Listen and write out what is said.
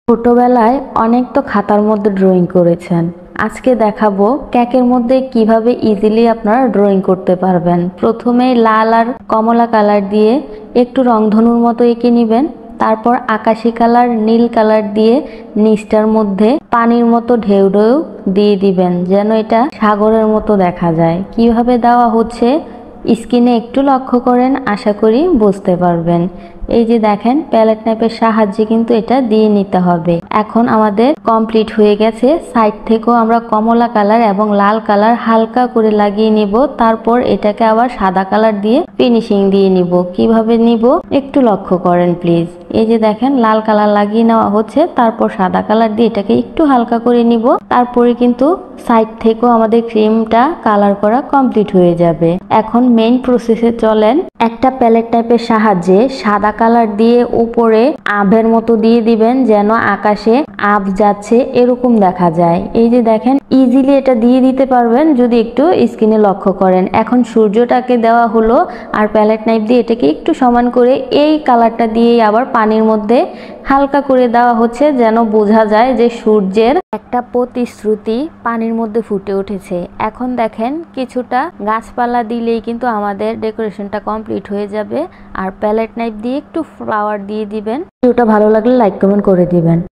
ছোটবেলায় অনেক তো খাতার মধ্যে ড্রয়িং করেছেন। আজকে দেখাবো কেকের মধ্যে কিভাবে ইজিলি আপনারা ড্রয়িং করতে পারবেন। প্রথমেই লাল আর কমলা কালার দিয়ে একটু রংধনুর মতো এঁকে নেবেন। তারপর আকাশি কালার, নীল কালার দিয়ে নিচটার মধ্যে পানির মতো ঢেউ ঢেউ দিয়ে দিবেন, যেন এটা সাগরের মতো দেখা যায়। কিভাবে দেওয়া হচ্ছে স্ক্রিনে একটু লক্ষ্য করেন, আশা করি বুঝতে পারবেন। এই যে দেখেন, প্যালেট নাইফের সাহায্যে কিন্তু এটা দিয়ে নিতে হবে। এখন আমাদের কমপ্লিট হয়ে গেছে। সাইড থেকেও আমরা কমলা কালার এবং লাল কালার হালকা করে লাগিয়ে নিব। তারপর এটাকে আবার সাদা কালার দিয়ে ফিনিশিং দিয়ে নিব। কিভাবে নিব একটু লক্ষ্য করেন প্লিজ। এই যে দেখেন, লাল কালার লাগিয়ে নেওয়া হচ্ছে, তারপর সাদা কালার দিয়ে এটাকে একটু হালকা করে নিব। তারপরে কিন্তু সাইড থেকেও আমাদের ক্রিমটা কালার করা কমপ্লিট হয়ে যাবে। এখন মেইন প্রসেসে চলেন। একটা প্যালেট টাইপের সাহায্যে সাদা কালার দিয়ে উপরে আভের মতো দিয়ে দিবেন, যেন আকাশে আভ যাচ্ছে এরকম দেখা যায়। এই যে দেখেন, ইজিলি এটা দিয়ে দিতে পারবেন যদি একটু স্ক্রিনে লক্ষ্য করেন। এখন সূর্যটাকে দেওয়া হলো, আর প্যালেট নাইফ দিয়ে এটাকে একটু সমান করে এই কালারটা দিয়েই আবার পানির মধ্যে হালকা করে দেওয়া হচ্ছে, যেন বোঝা যায় যে সূর্যের একটা প্রতিশ্রুতি পানির মধ্যে ফুটে উঠেছে। এখন দেখেন, কিছুটা গাছপালা দিলেই কিন্তু আমাদের ডেকোরেশনটা কমপ্লিট হয়ে যাবে। আর প্যালেট নাইফ দিয়ে একটু ফ্লাওয়ার দিয়ে দিবেন। ভিডিওটা ভালো লাগলে লাইক কমেন্ট করে দিবেন।